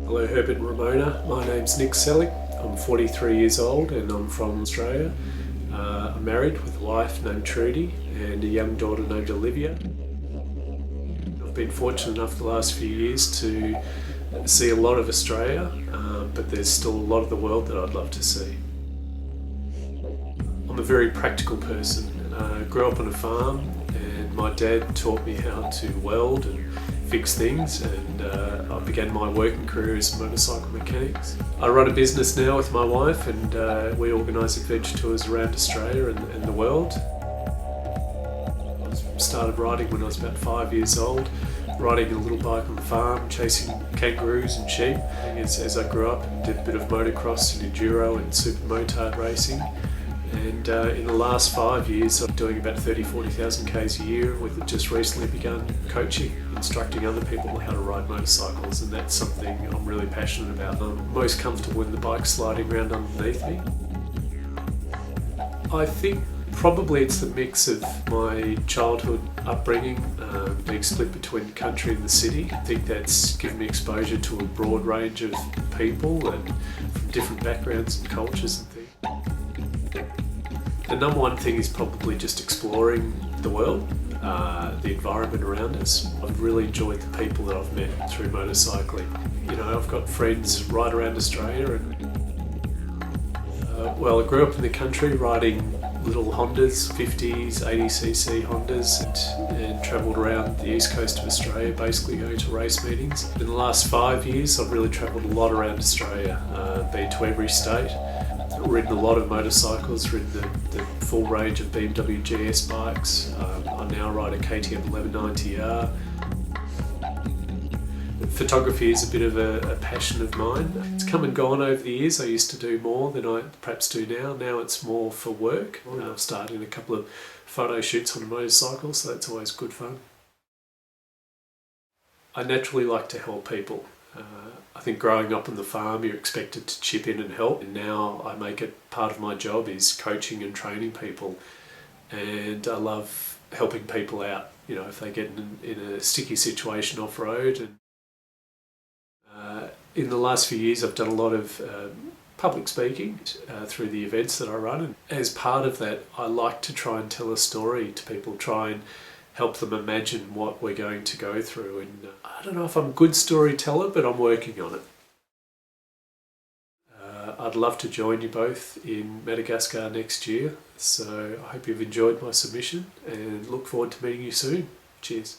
Hello Herbert and Ramona, my name's Nick Selleck. I'm 43 years old and I'm from Australia. I'm married with a wife named Trudy and a young daughter named Olivia. I've been fortunate enough the last few years to see a lot of Australia, but there's still a lot of the world that I'd love to see. I'm a very practical person. Grew up on a farm and my dad taught me how to weld and fix things, and I began my working career as a motorcycle mechanic. I run a business now with my wife and we organise adventure tours around Australia and the world. I started riding when I was about 5 years old, riding a little bike on the farm, chasing kangaroos and sheep. As I grew up, did a bit of motocross and enduro and super motard racing. And in the last 5 years, I'm doing about 30,000–40,000 k's a year, with just recently begun coaching, instructing other people how to ride motorcycles, and that's something I'm really passionate about. I'm most comfortable when the bike's sliding around underneath me. I think probably it's the mix of my childhood upbringing, being split between the country and the city. I think that's given me exposure to a broad range of people and from different backgrounds and cultures and things. The number one thing is probably just exploring the world, the environment around us. I've really enjoyed the people that I've met through motorcycling. You know, I've got friends right around Australia, and well, I grew up in the country riding little Hondas, 50s, 80cc Hondas, and travelled around the east coast of Australia, basically going to race meetings. In the last 5 years, I've really travelled a lot around Australia, been to every state. Ridden a lot of motorcycles, ridden the full range of BMW GS bikes. I now ride a KTM 1190R. Photography is a bit of a passion of mine. It's come and gone over the years. I used to do more than I perhaps do now. Now it's more for work. I've started a couple of photo shoots on a motorcycle, so that's always good fun. I naturally like to help people. I think growing up on the farm, you're expected to chip in and help, and now I make it part of my job is coaching and training people, and I love helping people out, you know, if they get in a sticky situation off-road. And in the last few years I've done a lot of public speaking through the events that I run, and as part of that I like to try and tell a story to people, try and help them imagine what we're going to go through. And I don't know if I'm a good storyteller, but I'm working on it. I'd love to join you both in Madagascar next year, so I hope you've enjoyed my submission and look forward to meeting you soon. Cheers.